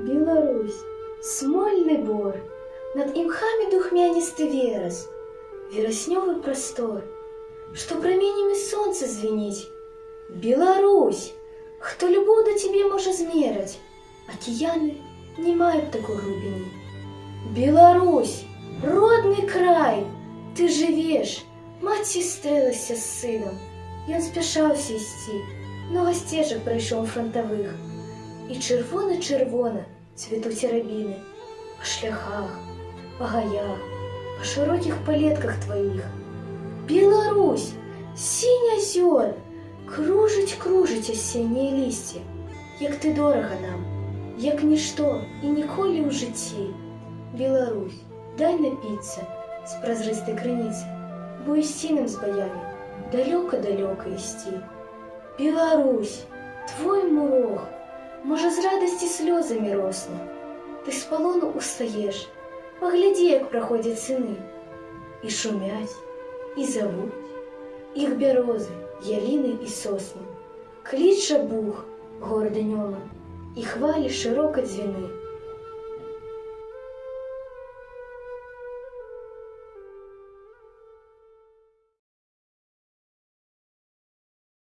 Беларусь, смольный бор, над имхами духмянистый верос, веросневый простор, что променями солнца звенить. Беларусь, хто любов до тебе може змерить, океаны не мають такой глубины. Беларусь, родный край, ты живешь, мать сестрилася с сыном, и он спешался идти, много стежек пройшов фронтовых, и червоно-червоно цветут рябины по шляхах, по гаях, по широких палетках твоих. Беларусь, синь озер, кружить осінні листя, як ти дорога нам, як ніщо і ніколи у житті. Беларусь, дай напиться з прозристой криниці, бо і стінам з боями далеко-далеко істі. Беларусь, твой мурох, може з радості сльозами росне. Ти з полону устаєш, погляді, як проходять сини. І шумять, і зовуть їх берези, ялины и сосны. Клича Буг, города Нема, и хвали широкой звены.